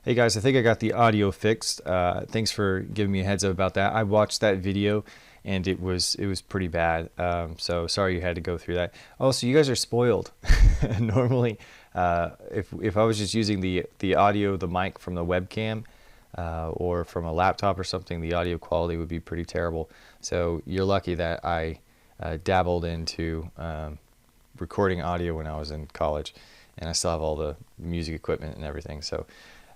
Hey guys, I think I got the audio fixed. Thanks for giving me a heads up about that. I watched that video and it was pretty bad. So sorry you had to go through that. Oh, so you guys are spoiled. Normally, if I was just using the audio, the mic from the webcam, or from a laptop or something, the audio quality would be pretty terrible. So you're lucky that I dabbled into recording audio when I was in college, and I still have all the music equipment and everything. So.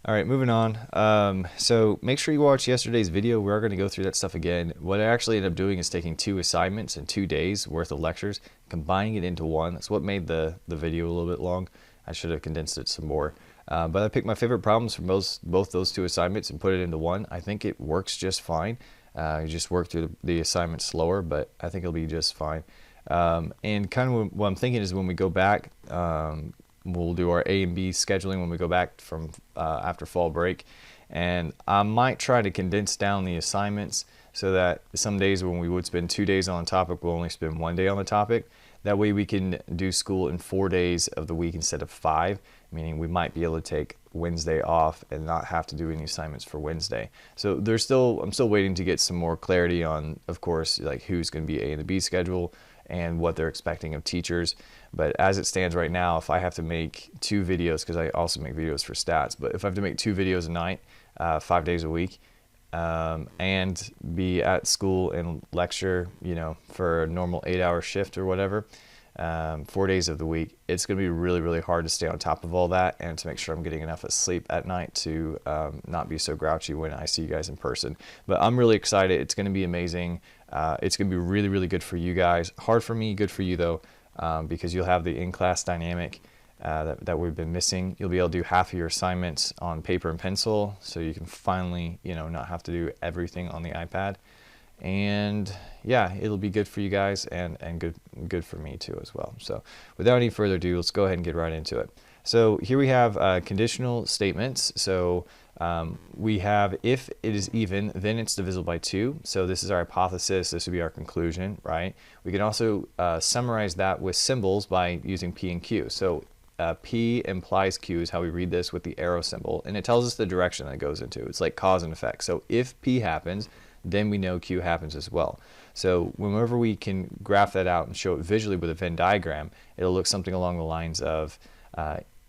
All right, moving on. So make sure you watch yesterday's video. We are going to go through that stuff again. What I actually ended up doing is taking 2 assignments and 2 days worth of lectures, combining it into one. That's what made the video a little bit long. I should have condensed it some more. But I picked my favorite problems from both those 2 assignments and put it into one. I think it works just fine. You just work through the assignment slower, but I think it'll be just fine. And kind of what I'm thinking is when we go back, we'll do our A and B scheduling when we go back from after fall break, and I might try to condense down the assignments so that some days when we would spend 2 days on a topic, we'll only spend 1 day on the topic. That way we can do school in 4 days of the week instead of 5, meaning we might be able to take Wednesday off and not have to do any assignments for Wednesday. So I'm still waiting to get some more clarity on, of course, like who's going to be A and the B schedule and what they're expecting of teachers. But as it stands right now, if I have to make 2 videos, because I also make videos for stats, but if I have to make 2 videos a night, 5 days a week, and be at school and lecture, for a normal 8-hour shift or whatever, 4 days of the week, it's going to be really, really hard to stay on top of all that and to make sure I'm getting enough sleep at night to not be so grouchy when I see you guys in person. But I'm really excited. It's going to be amazing. It's going to be really, really good for you guys. Hard for me, good for you though, because you'll have the in-class dynamic that we've been missing. You'll be able to do half of your assignments on paper and pencil, so you can finally, not have to do everything on the iPad. And yeah, it'll be good for you guys and good for me too as well. So without any further ado, let's go ahead and get right into it. So here we have conditional statements. So we have if it is even, then it's divisible by 2. So this is our hypothesis. This would be our conclusion, right? We can also summarize that with symbols by using P and Q. So P implies Q is how we read this with the arrow symbol, and it tells us the direction that it goes into. It's like cause and effect. So if P happens, then we know Q happens as well. So whenever we can graph that out and show it visually with a Venn diagram, it'll look something along the lines of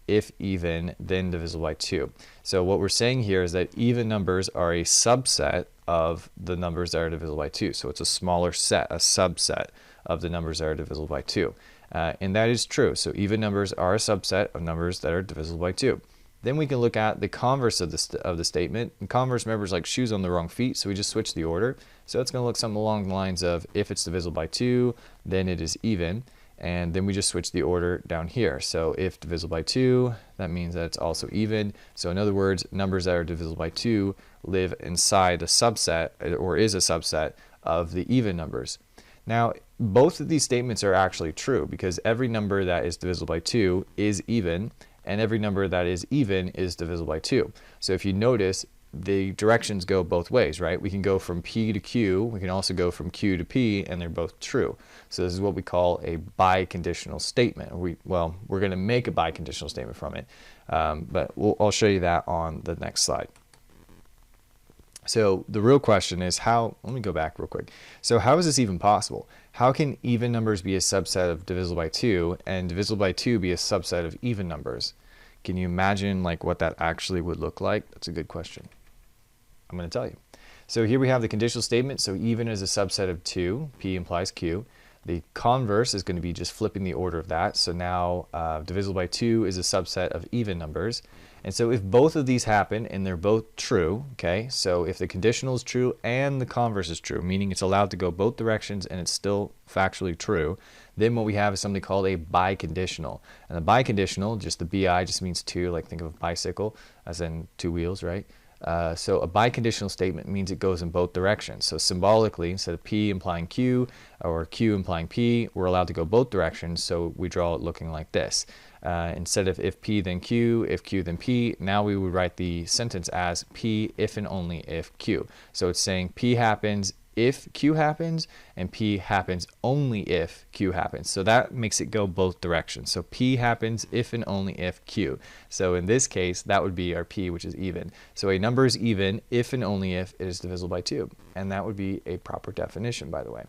if even, then divisible by 2. So what we're saying here is that even numbers are a subset of the numbers that are divisible by 2. So it's a smaller set, a subset of the numbers that are divisible by 2. And that is true. So even numbers are a subset of numbers that are divisible by 2. Then we can look at the converse of the statement. And converse, remember, is like shoes on the wrong feet, so we just switch the order. So it's going to look something along the lines of if it's divisible by 2, then it is even. And then we just switch the order down here. So if divisible by 2, that means that it's also even. So in other words, numbers that are divisible by 2 live inside a subset, or is a subset, of the even numbers. Now, both of these statements are actually true because every number that is divisible by 2 is even, and every number that is even is divisible by 2. So if you notice, the directions go both ways, right? We can go from P to Q, we can also go from Q to P, and they're both true. So this is what we call a biconditional statement. We're going to make a biconditional statement from it, but I'll show you that on the next slide. So the real question is let me go back real quick. So how is this even possible? How can even numbers be a subset of divisible by 2 and divisible by 2 be a subset of even numbers? Can you imagine what that actually would look like? That's a good question. I'm going to tell you. So here we have the conditional statement. So even is a subset of 2. P implies Q. The converse is going to be just flipping the order of that. So now divisible by 2 is a subset of even numbers. And so if both of these happen and they're both true, okay, so if the conditional is true and the converse is true, meaning it's allowed to go both directions and it's still factually true, then what we have is something called a biconditional. And the biconditional, just the BI just means 2, like think of a bicycle as in 2 wheels, right? So a biconditional statement means it goes in both directions. So symbolically, instead of P implying Q or Q implying P, we're allowed to go both directions, so we draw it looking like this. Instead of if P then Q, if Q then P, now we would write the sentence as P if and only if Q. So it's saying P happens if Q happens, and P happens only if Q happens. So that makes it go both directions. So P happens if and only if Q. So in this case, that would be our P, which is even. So a number is even if and only if it is divisible by 2. And that would be a proper definition, by the way.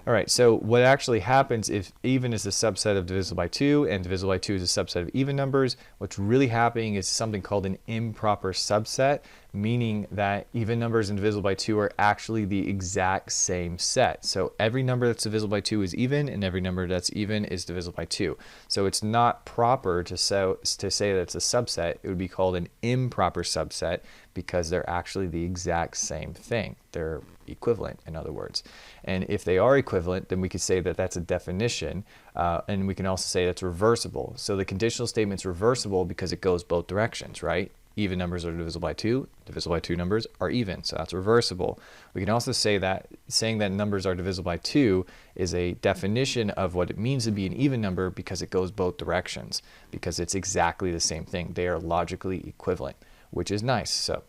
All right, so what actually happens if even is a subset of divisible by 2 and divisible by 2 is a subset of even numbers, what's really happening is something called an improper subset, meaning that even numbers and divisible by 2 are actually the exact same set. So every number that's divisible by 2 is even, and every number that's even is divisible by 2. So it's not proper to say that it's a subset. It would be called an improper subset because they're actually the exact same thing. They're equivalent, in other words. And if they are equivalent, then we could say that that's a definition, and we can also say that's reversible. So the conditional statement's reversible because it goes both directions, right? Even numbers are divisible by 2, divisible by 2 numbers are even, so that's reversible. We can also say that saying that numbers are divisible by 2 is a definition of what it means to be an even number because it goes both directions, because it's exactly the same thing. They are logically equivalent, which is nice. So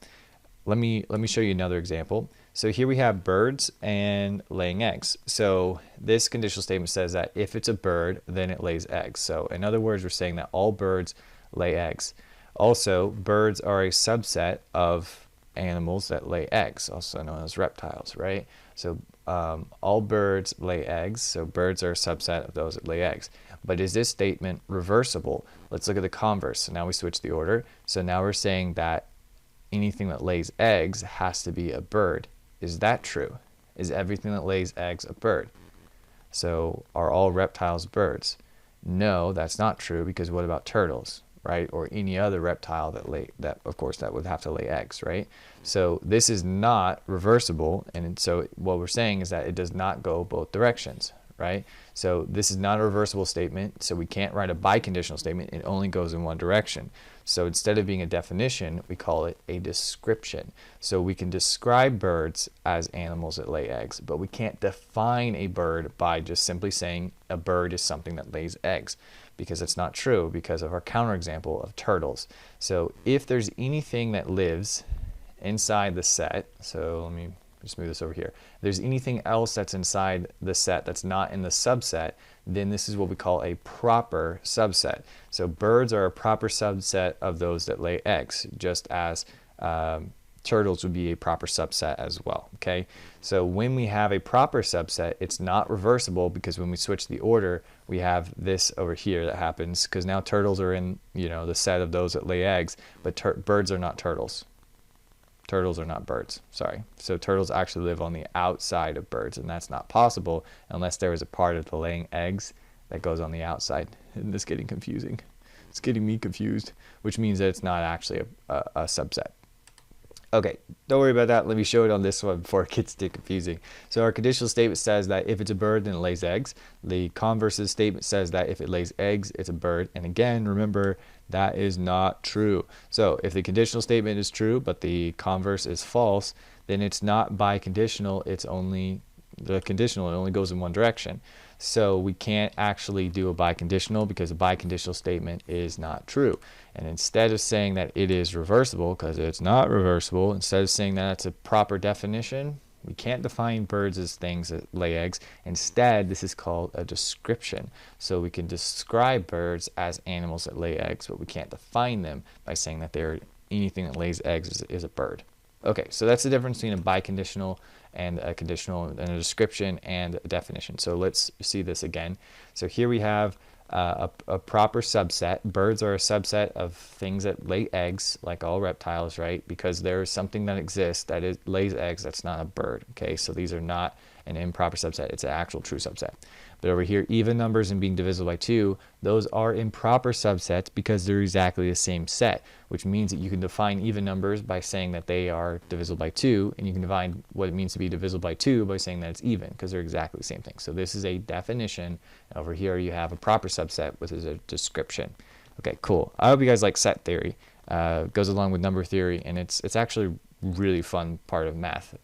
let me show you another example. So here we have birds and laying eggs. So this conditional statement says that if it's a bird, then it lays eggs. So in other words, we're saying that all birds lay eggs. Also, birds are a subset of animals that lay eggs, also known as reptiles, right? So all birds lay eggs, so birds are a subset of those that lay eggs. But is this statement reversible? Let's look at the converse. So now we switch the order. So now we're saying that anything that lays eggs has to be a bird. Is that true? Is everything that lays eggs a bird? So are all reptiles birds? No, that's not true, because what about turtles, right? Or any other reptile that of course that would have to lay eggs, right? So this is not reversible, and so what we're saying is that it does not go both directions, right? So this is not a reversible statement, so we can't write a biconditional statement. It only goes in one direction. So instead of being a definition, we call it a description. So we can describe birds as animals that lay eggs, but we can't define a bird by just simply saying a bird is something that lays eggs, because it's not true because of our counterexample of turtles. So if there's anything that lives inside the set, so let me just move this over here. If there's anything else that's inside the set that's not in the subset, then this is what we call a proper subset. So birds are a proper subset of those that lay eggs, just as turtles would be a proper subset as well, okay? So when we have a proper subset, it's not reversible, because when we switch the order, we have this over here that happens, because now turtles are in, the set of those that lay eggs, but birds are not turtles. Turtles are not birds, sorry. So turtles actually live on the outside of birds, and that's not possible unless there is a part of the laying eggs that goes on the outside. Isn't this getting confusing? It's getting me confused, which means that it's not actually a subset. Okay, don't worry about that. Let me show it on this one before it gets too confusing. So our conditional statement says that if it's a bird, then it lays eggs. The converse statement says that if it lays eggs, it's a bird. And again, remember, that is not true. So if the conditional statement is true, but the converse is false, then it's not biconditional. It's only the conditional. It only goes in one direction. So we can't actually do a biconditional, because a biconditional statement is not true. And instead of saying that it is reversible, because it's not reversible, instead of saying that it's a proper definition, we can't define birds as things that lay eggs. Instead, this is called a description. So we can describe birds as animals that lay eggs, but we can't define them by saying that they're anything that lays eggs is a bird. Okay, so that's the difference between a biconditional and a conditional, and a description and a definition. So let's see this again. So here we have a proper subset. Birds are a subset of things that lay eggs, like all reptiles, right? Because there is something that exists that lays eggs that's not a bird, okay? So these are not an improper subset. It's an actual true subset. But over here, even numbers and being divisible by 2, those are improper subsets because they're exactly the same set, which means that you can define even numbers by saying that they are divisible by 2, and you can define what it means to be divisible by 2 by saying that it's even, because they're exactly the same thing. So this is a definition. Over here, you have a proper subset, which is a description. Okay, cool. I hope you guys like set theory. Goes along with number theory, and it's actually a really fun part of math.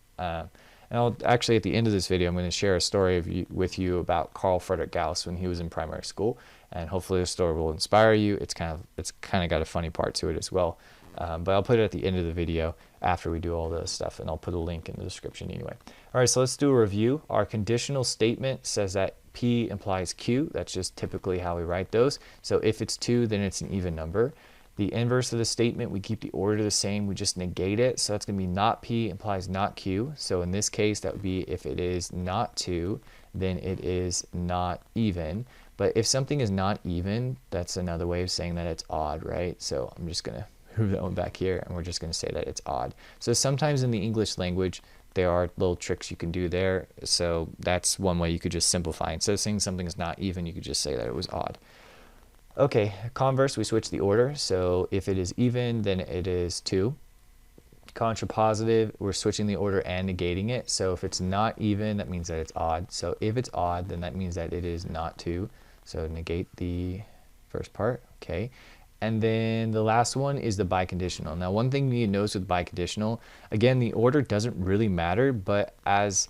And I'll actually, at the end of this video, I'm going to share a story with you about Carl Friedrich Gauss when he was in primary school, and hopefully the story will inspire you. It's kind of got a funny part to it as well. But I'll put it at the end of the video after we do all this stuff, and I'll put a link in the description anyway. All right, so let's do a review. Our conditional statement says that P implies Q. That's just typically how we write those. So if it's 2, then it's an even number. The inverse of the statement, we keep the order the same, we just negate it. So that's going to be not P implies not Q. So in this case, that would be if it is not 2, then it is not even. But if something is not even, that's another way of saying that it's odd, right? So I'm just going to move that one back here, and we're just going to say that it's odd. So sometimes in the English language, there are little tricks you can do there. So that's one way you could just simplify. Instead of saying something is not even, you could just say that it was odd. Okay, converse, we switch the order. So if it is even, then it is 2. Contrapositive, we're switching the order and negating it. So if it's not even, that means that it's odd. So if it's odd, then that means that it is not 2. So negate the first part, okay. And then the last one is the biconditional. Now, one thing you need to notice with biconditional, again, the order doesn't really matter, but as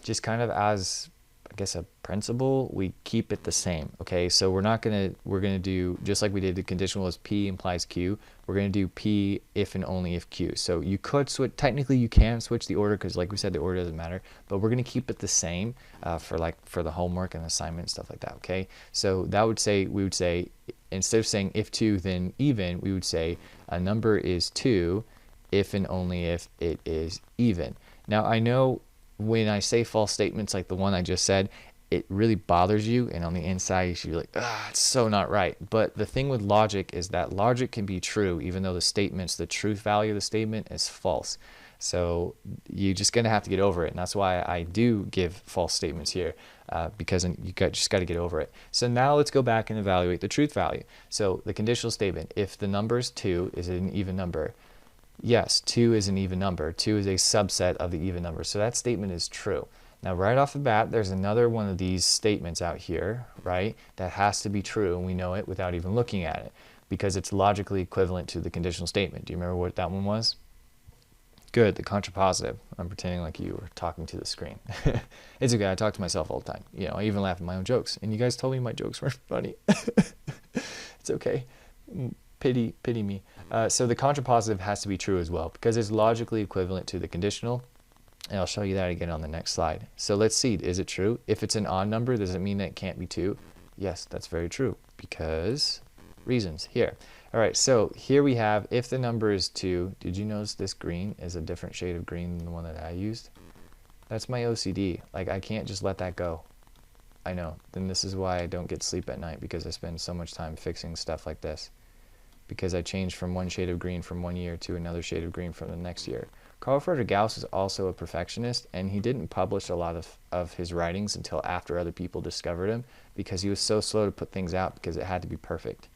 just kind of as, I guess, a principle, we keep it the same. Okay, so we're gonna do just like we did the conditional as P implies Q. We're gonna do P if and only if Q. So you could switch. Technically, you can switch the order because, like we said, the order doesn't matter. But we're gonna keep it the same for the homework and assignment and stuff like that. Okay, so that would say we would say instead of saying if 2 then even, we would say a number is 2 if and only if it is even. Now I know when I say false statements like the one I just said, it really bothers you, and on the inside you should be like, it's so not right. But the thing with logic is that logic can be true even though the truth value of the statement is false. So you're just going to have to get over it, and that's why I do give false statements here, because just got to get over it. So now let's go back and evaluate the truth value. So the conditional statement, if the number is 2, is it an even number? Yes, 2 is an even number. 2 is a subset of the even number. So that statement is true. Now, right off the bat, there's another one of these statements out here, right, that has to be true, and we know it without even looking at it because it's logically equivalent to the conditional statement. Do you remember what that one was? Good, the contrapositive. I'm pretending like you were talking to the screen. It's okay, I talk to myself all the time. You know, I even laugh at my own jokes, and you guys told me my jokes weren't funny. It's okay. Pity me. So the contrapositive has to be true as well because it's logically equivalent to the conditional, and I'll show you that again on the next slide. So let's see, is it true? If it's an odd number, does it mean that it can't be 2? Yes, that's very true because reasons here. All right, so here we have if the number is 2. Did you notice this green is a different shade of green than the one that I used? That's my OCD. Like, I can't just let that go. I know. Then this is why I don't get sleep at night, because I spend so much time fixing stuff like this. Because I changed from one shade of green from one year to another shade of green from the next year. Carl Friedrich Gauss is also a perfectionist, and he didn't publish a lot of his writings until after other people discovered him because he was so slow to put things out because it had to be perfect.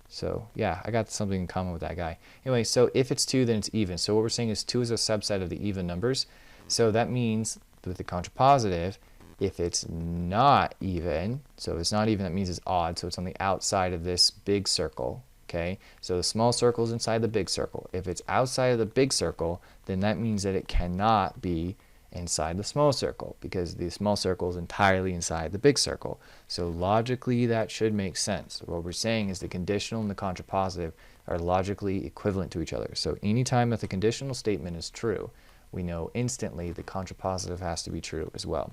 So yeah, I got something in common with that guy. Anyway, so if it's 2, then it's even. So what we're saying is 2 is a subset of the even numbers. So that means with the contrapositive, if it's not even, so if it's not even, that means it's odd. So it's on the outside of this big circle. Okay, so the small circle is inside the big circle. If it's outside of the big circle, then that means that it cannot be inside the small circle because the small circle is entirely inside the big circle. So logically, that should make sense. What we're saying is the conditional and the contrapositive are logically equivalent to each other. So anytime that the conditional statement is true, we know instantly the contrapositive has to be true as well.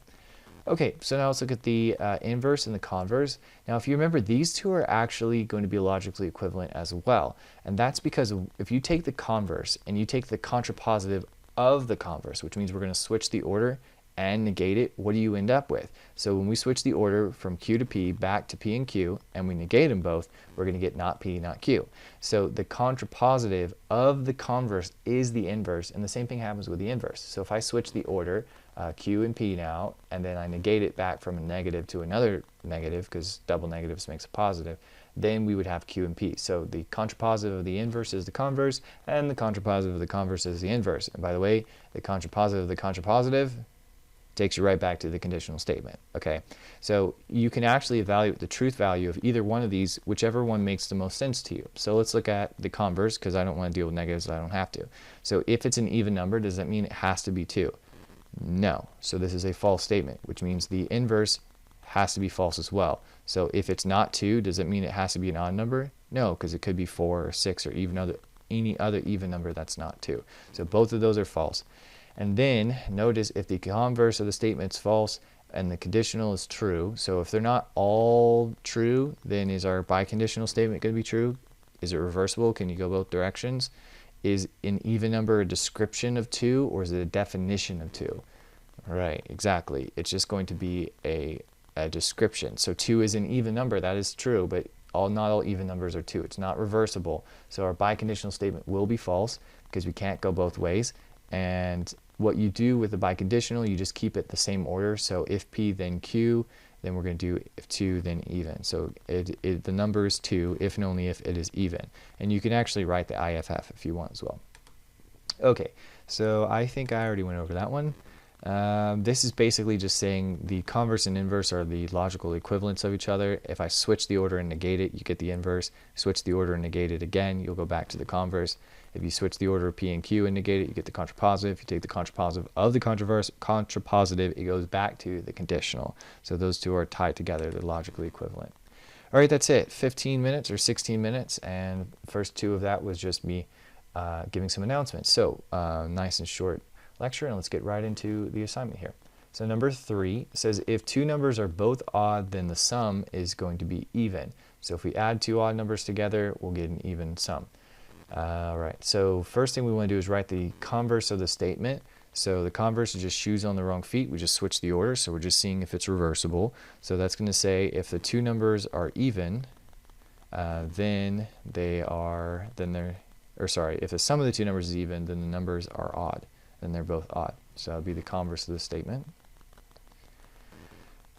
Okay, so now let's look at the inverse and the converse. Now, if you remember, these two are actually going to be logically equivalent as well. And that's because if you take the converse and you take the contrapositive of the converse, which means we're going to switch the order and negate it, what do you end up with? So when we switch the order from Q to P back to P and Q, and we negate them both, we're going to get not P, not Q. So the contrapositive of the converse is the inverse, and the same thing happens with the inverse. So if I switch the order, Q and P now, and then I negate it back from a negative to another negative, because double negatives makes a positive, then we would have Q and P. So the contrapositive of the inverse is the converse, and the contrapositive of the converse is the inverse. And by the way, the contrapositive of the contrapositive takes you right back to the conditional statement. Okay, so you can actually evaluate the truth value of either one of these, whichever one makes the most sense to you. So let's look at the converse, because I don't want to deal with negatives, so I don't have to. So if it's an even number, does that mean it has to be 2? No. So this is a false statement, which means the inverse has to be false as well. So if it's not 2, does it mean it has to be an odd number? No, because it could be 4 or 6 or even any other even number that's not 2. So both of those are false. And then notice if the converse of the statement is false and the conditional is true. So if they're not all true, then is our biconditional statement going to be true? Is it reversible? Can you go both directions? Is an even number a description of 2, or is it a definition of 2? Right, exactly. It's just going to be a description. So 2 is an even number, that is true, but not all even numbers are 2. It's not reversible. So our biconditional statement will be false because we can't go both ways. And what you do with the biconditional, you just keep it the same order. So if P, then Q, then we're going to do if 2, then even. So the number is 2 if and only if it is even. And you can actually write the IFF if you want as well. Okay, so I think I already went over that one. This is basically just saying the converse and inverse are the logical equivalents of each other. If I switch the order and negate it, you get the inverse. Switch the order and negate it again, you'll go back to the converse. If you switch the order of P and Q and negate it, you get the contrapositive. If you take the contrapositive of the contrapositive, it goes back to the conditional. So those two are tied together, they're logically equivalent. All right, that's it. 15 minutes or 16 minutes, and the first 2 of that was just me giving some announcements. So nice and short lecture, and let's get right into the assignment here. So number 3 says if 2 numbers are both odd, then the sum is going to be even. So if we add 2 odd numbers together, we'll get an even sum. All right, so first thing we want to do is write the converse of the statement. So the converse is just shoes on the wrong feet. We just switch the order, so we're just seeing if it's reversible. So that's going to say if the 2 numbers are even, if the sum of the 2 numbers is even, then the numbers are odd. Then they're both odd. So that would be the converse of the statement.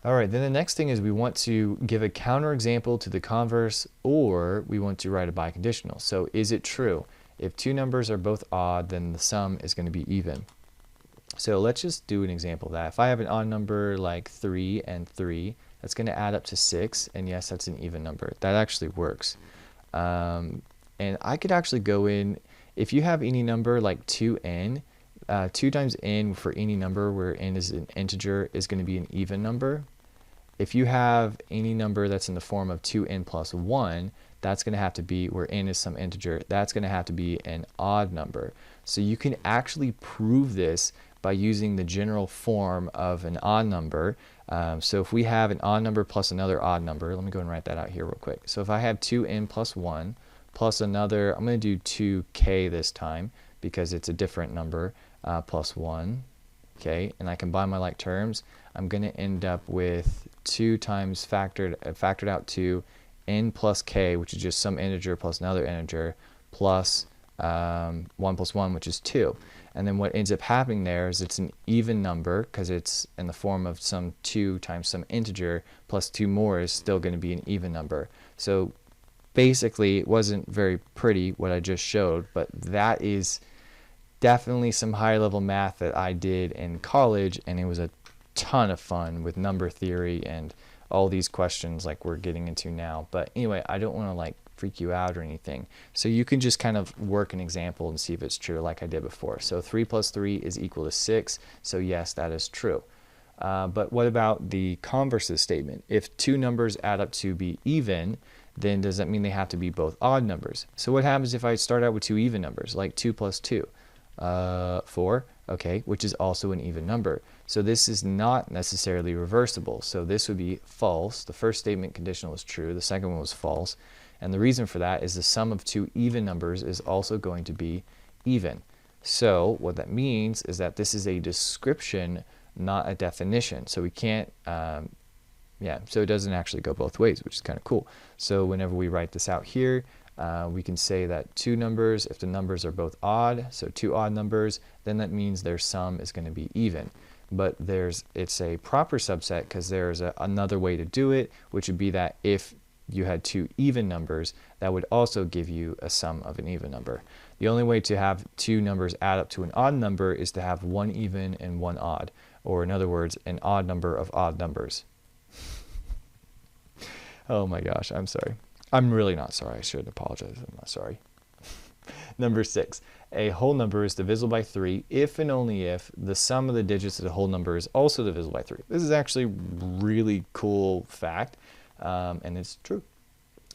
All right, then the next thing is we want to give a counterexample to the converse, or we want to write a biconditional. So is it true? If 2 numbers are both odd, then the sum is going to be even. So let's just do an example of that. If I have an odd number like 3 and 3, that's going to add up to 6, and yes, that's an even number. That actually works. And I could actually go in, if you have any number like 2n, 2 times n for any number where n is an integer is going to be an even number. If you have any number that's in the form of 2n plus 1, that's going to have to be, where n is some integer, that's going to have to be an odd number. So you can actually prove this by using the general form of an odd number. So if we have an odd number plus another odd number, let me go and write that out here real quick. So if I have 2n plus 1 plus another, I'm going to do 2k this time because it's a different number, plus 1, okay, and I combine my like terms, I'm going to end up with 2 times factored out to n plus k, which is just some integer plus another integer, plus 1 plus 1, which is 2. And then what ends up happening there is it's an even number because it's in the form of some 2 times some integer plus 2 more is still going to be an even number. So basically it wasn't very pretty what I just showed, but that is definitely some high level math that I did in college, and it was a ton of fun with number theory and all these questions like we're getting into now. But anyway, I don't want to like freak you out or anything. So you can just kind of work an example and see if it's true like I did before. So 3 plus 3 is equal to 6. So yes, that is true. But what about the converse of the statement? If 2 numbers add up to be even, then does that mean they have to be both odd numbers? So what happens if I start out with 2 even numbers, like 2 plus 2? 4, okay, which is also an even number. So this is not necessarily reversible. So this would be false. The first statement conditional was true. The second one was false. And the reason for that is the sum of 2 even numbers is also going to be even. So what that means is that this is a description, not a definition. So we can't, so it doesn't actually go both ways, which is kind of cool. So whenever we write this out here, we can say that 2 numbers, if the numbers are both odd, so 2 odd numbers, then that means their sum is going to be even. But it's a proper subset because there's another way to do it, which would be that if you had 2 even numbers, that would also give you a sum of an even number. The only way to have 2 numbers add up to an odd number is to have 1 even and 1 odd, or in other words, an odd number of odd numbers. Oh my gosh, I'm sorry. I'm really not sorry. I should apologize. I'm not sorry. Number 6. a whole number is divisible by 3 if and only if the sum of the digits of the whole number is also divisible by 3. This is actually really cool fact, and it's true.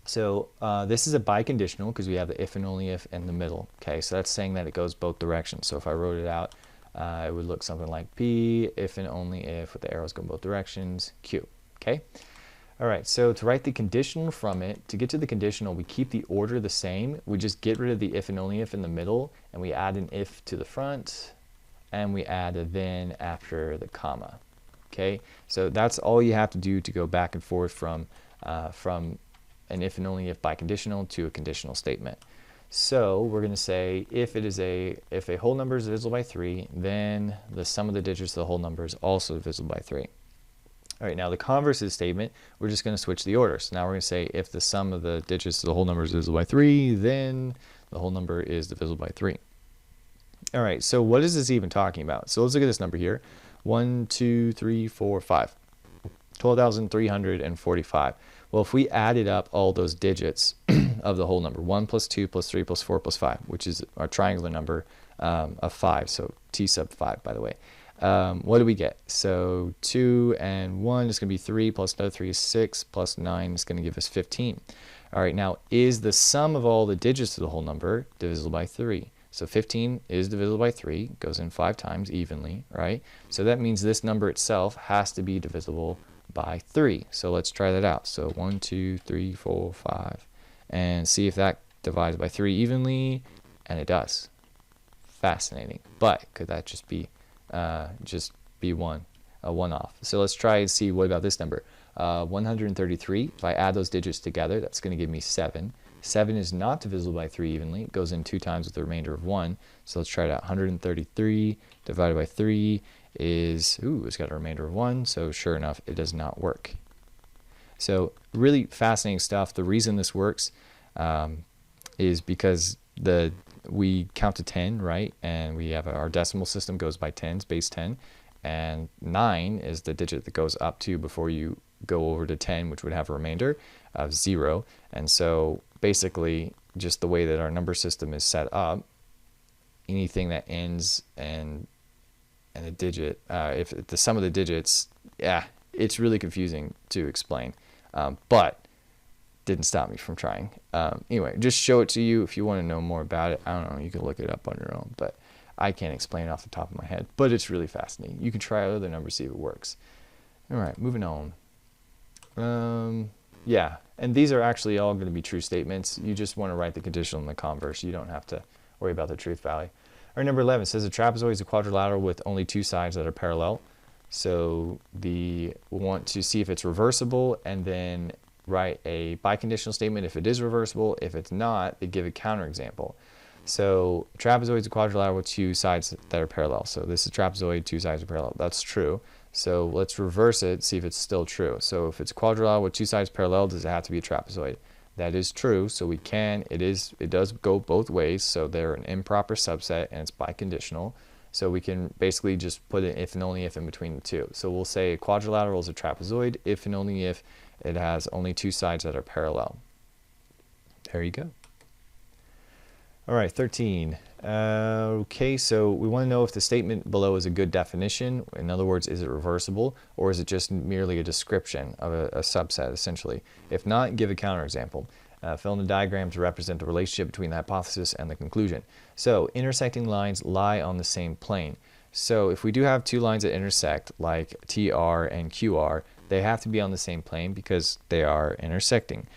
So this is a biconditional because we have the if and only if in the middle. Okay, so that's saying that it goes both directions. So if I wrote it out, it would look something like P, if and only if, with the arrows going both directions, Q. Okay. All right, so to write the conditional from it, to get to the conditional, we keep the order the same. We just get rid of the if and only if in the middle, and we add an if to the front, and we add a then after the comma. Okay, so that's all you have to do to go back and forth from an if and only if biconditional to a conditional statement. So we're going to say if a whole number is divisible by 3, then the sum of the digits of the whole number is also divisible by 3. All right, now the converse of the statement, we're just going to switch the order. So now we're going to say if the sum of the digits of the whole number is divisible by 3, then the whole number is divisible by 3. All right, so what is this even talking about? So let's look at this number here. 1, 2, 3, 4, 5. 12,345. Well, if we added up all those digits of the whole number, 1 plus 2 plus 3 plus 4 plus 5, which is our triangular number of 5, so t sub 5, by the way. What do we get? So 2 and 1 is going to be 3, plus another 3 is 6, plus 9 is going to give us 15. All right, now is the sum of all the digits of the whole number divisible by 3? So 15 is divisible by 3, goes in 5 times evenly, right? So that means this number itself has to be divisible by 3. So let's try that out. So 1, 2, 3, 4, 5, and see if that divides by 3 evenly, and it does. Fascinating. But could that just be a one-off? So let's try and see, what about this number? 133. If I add those digits together, that's going to give me 7. 7 is not divisible by 3 evenly. It goes in 2 times with the remainder of 1. So let's try it out. 133 divided by 3 is, it's got a remainder of 1. So sure enough, it does not work. So really fascinating stuff. The reason this works is because we count to 10, right? And we have our decimal system goes by tens, base 10. And 9 is the digit that goes up to before you go over to 10, which would have a remainder of 0. And so basically, just the way that our number system is set up, anything that ends in a digit, if the sum of the digits, it's really confusing to explain. But didn't stop me from trying. Anyway, just show it to you if you want to know more about it. I don't know, you can look it up on your own, but I can't explain it off the top of my head. But it's really fascinating. You can try other numbers, see if it works. All right, moving on. Yeah, and these are actually all going to be true statements. You just want to write the conditional and the converse. You don't have to worry about the truth value. All right, number 11 says a trapezoid is a quadrilateral with only 2 sides that are parallel. So we want to see if it's reversible, and then write a biconditional statement if it is reversible. If it's not, they give a counterexample. So trapezoid is a quadrilateral with 2 sides that are parallel. So this is a trapezoid, 2 sides are parallel. That's true. So let's reverse it, see if it's still true. So if it's quadrilateral with 2 sides parallel, does it have to be a trapezoid? That is true. So it does go both ways. So they're an improper subset and it's biconditional. So we can basically just put an if and only if in between the two. So we'll say a quadrilateral is a trapezoid if and only if it has only 2 sides that are parallel. There you go. All right, 13. Okay, so we want to know if the statement below is a good definition. In other words, is it reversible, or is it just merely a description of a subset, essentially? If not, give a counterexample. Fill in the diagram to represent the relationship between the hypothesis and the conclusion. So intersecting lines lie on the same plane. So if we do have 2 lines that intersect, like TR and QR, they have to be on the same plane because they are intersecting.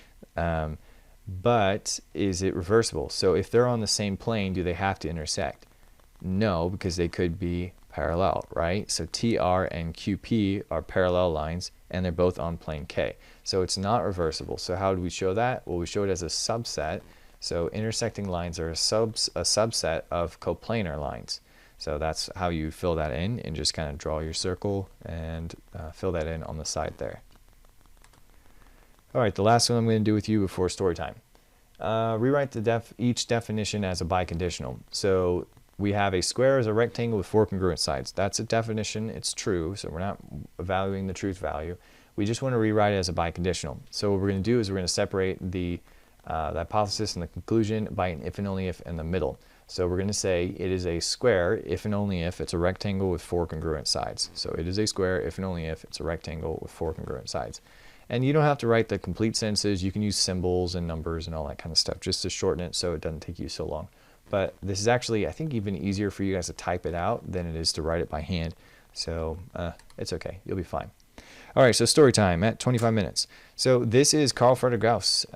But is it reversible? So if they're on the same plane, do they have to intersect? No, because they could be parallel, right? So TR and QP are parallel lines, and they're both on plane K. So it's not reversible. So how do we show that? Well, we show it as a subset. So intersecting lines are a subset of coplanar lines. So that's how you fill that in, and just kind of draw your circle and fill that in on the side there. All right, the last one I'm going to do with you before story time. Rewrite each definition as a biconditional. So we have a square as a rectangle with 4 congruent sides. That's a definition. It's true, so we're not evaluating the truth value. We just want to rewrite it as a biconditional. So what we're going to do is we're going to separate the the hypothesis and the conclusion by an if and only if in the middle. So we're going to say it is a square if and only if it's a rectangle with 4 congruent sides. So it is a square if and only if it's a rectangle with 4 congruent sides. And you don't have to write the complete sentences. You can use symbols and numbers and all that kind of stuff just to shorten it so it doesn't take you so long. But this is actually, I think, even easier for you guys to type it out than it is to write it by hand. So it's okay. You'll be fine. All right, so story time at 25 minutes. So this is Carl Friedrich Gauss.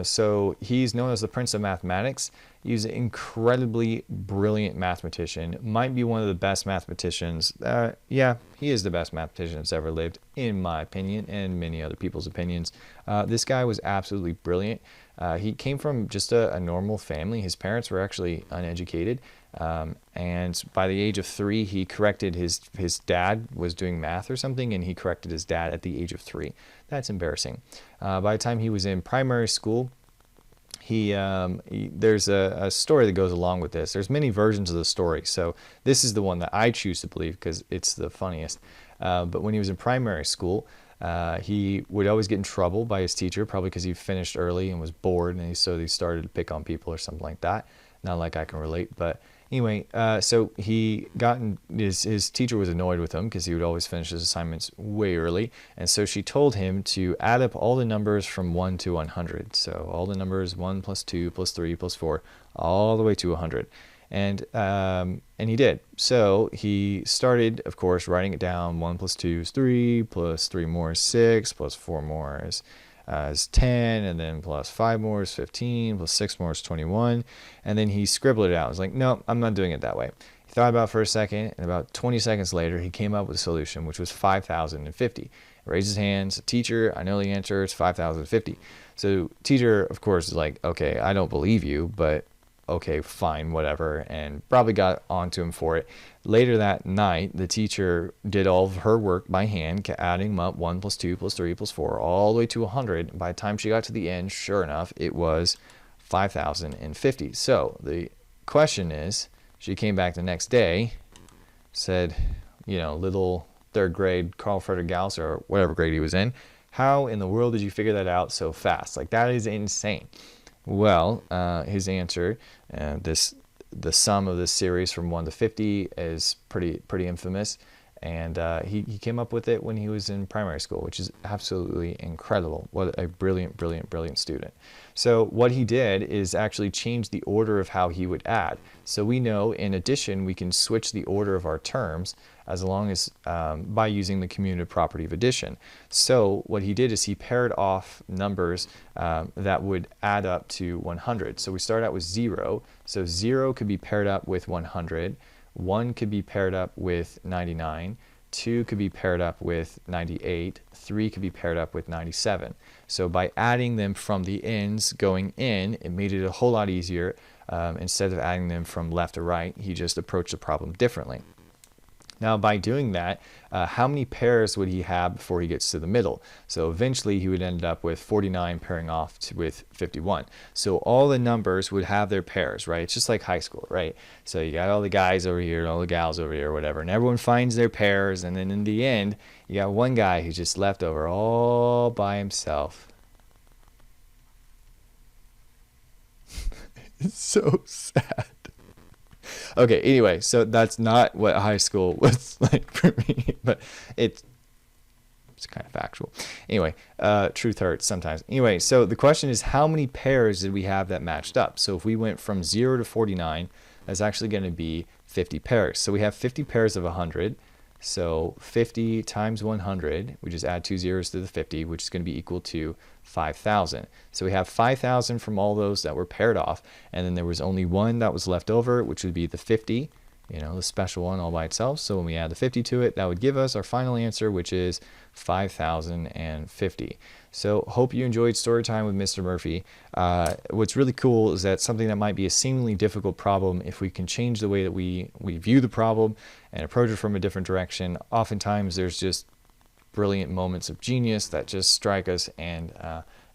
So he's known as the Prince of Mathematics. He's an incredibly brilliant mathematician. Might be one of the best mathematicians. Yeah, he is the best mathematician that's ever lived, in my opinion, and many other people's opinions. This guy was absolutely brilliant. He came from just a normal family. His parents were actually uneducated. And by the age of 3, he corrected his dad was doing math or something, and he corrected his dad at the age of 3. That's embarrassing. By the time he was in primary school, there's a story that goes along with this. There's many versions of the story, so this is the one that I choose to believe because it's the funniest. But when he was in primary school, he would always get in trouble by his teacher, probably because he finished early and was bored, and so he started to pick on people or something like that. Not like I can relate, but anyway, so he his teacher was annoyed with him because he would always finish his assignments way early, and so she told him to add up all the numbers from 1 to 100. So all the numbers 1 plus 2 plus 3 plus 4 all the way to 100. And he did. So he started, of course, writing it down. 1 plus 2 is 3, plus 3 more is 6, plus 4 more is 10, and then plus 5 more is 15, plus 6 more is 21. And then he scribbled it out. He was like, no, I'm not doing it that way. He thought about it for a second, and about 20 seconds later, he came up with a solution, which was 5,050. He raised his hands, teacher, I know the answer, it's 5,050. So teacher, of course, is like, okay, I don't believe you, but okay, fine, whatever, and probably got onto him for it. Later that night, the teacher did all of her work by hand, adding them up, 1 plus 2 plus 3 plus 4, all the way to 100. By the time she got to the end, sure enough, it was 5,050. So the question is, she came back the next day, said, little 3rd grade Carl Friedrich Gauss, or whatever grade he was in, how in the world did you figure that out so fast? Like, that is insane. Well, his answer, the sum of this series from 1 to 50 is pretty infamous, and he came up with it when he was in primary school, which is absolutely incredible. What a brilliant student. So what he did is actually change the order of how he would add. So we know in addition we can switch the order of our terms as long as by using the commutative property of addition. So what he did is he paired off numbers that would add up to 100. So we start out with 0. So 0 could be paired up with 100. 1 could be paired up with 99. 2 could be paired up with 98. 3 could be paired up with 97. So by adding them from the ends going in, it made it a whole lot easier. Instead of adding them from left to right, he just approached the problem differently. Now, by doing that, how many pairs would he have before he gets to the middle? So eventually he would end up with 49 pairing off with 51. So all the numbers would have their pairs, right? It's just like high school, right? So you got all the guys over here and all the gals over here or whatever, and everyone finds their pairs, and then in the end, you got one guy who's just left over all by himself. It's so sad. Okay, anyway, so that's not what high school was like for me, but it's kind of factual. Anyway, truth hurts sometimes. Anyway, so the question is, how many pairs did we have that matched up? So if we went from 0 to 49, that's actually going to be 50 pairs. So we have 50 pairs of 100. So 50 times 100, we just add 2 zeros to the 50, which is going to be equal to 5,000. So we have 5,000 from all those that were paired off, and then there was only one that was left over, which would be the 50, the special one all by itself. So when we add the 50 to it, that would give us our final answer, which is 5,050. So hope you enjoyed story time with Mr. Murphy. What's really cool is that something that might be a seemingly difficult problem, if we can change the way that we view the problem and approach it from a different direction, oftentimes there's just brilliant moments of genius that just strike us, and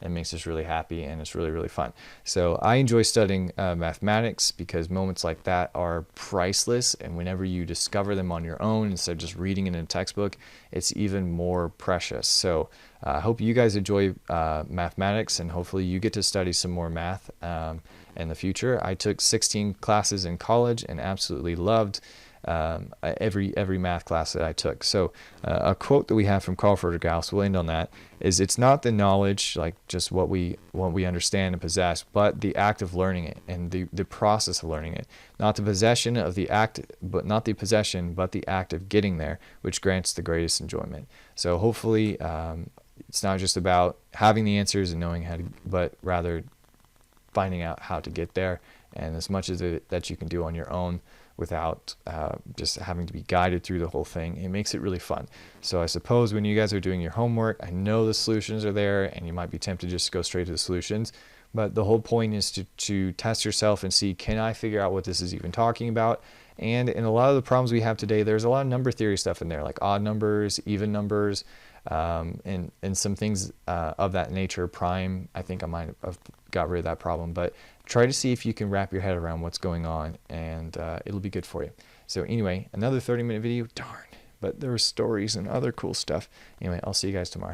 and makes us really happy, and it's really, really fun. So I enjoy studying mathematics because moments like that are priceless, and whenever you discover them on your own instead of just reading it in a textbook, it's even more precious. So I hope you guys enjoy mathematics, and hopefully you get to study some more math in the future. I took 16 classes in college and absolutely loved every math class that I took. So a quote that we have from Carl Friedrich Gauss, we'll end on that, is it's not the knowledge, like just what we understand and possess, but the act of learning it and the process of learning it. Not the possession of the act, but not the possession, but the act of getting there, which grants the greatest enjoyment. So hopefully it's not just about having the answers and knowing how to, but rather finding out how to get there, and as much as that you can do on your own without just having to be guided through the whole thing. It makes it really fun. So I suppose when you guys are doing your homework, I know the solutions are there and you might be tempted just to go straight to the solutions, but the whole point is to test yourself and see, can I figure out what this is even talking about? And in a lot of the problems we have today, there's a lot of number theory stuff in there, like odd numbers, even numbers, and some things of that nature. Prime, I think I might have got rid of that problem, but try to see if you can wrap your head around what's going on, and it'll be good for you. So anyway, another 30-minute video, darn, but there were stories and other cool stuff. Anyway, I'll see you guys tomorrow.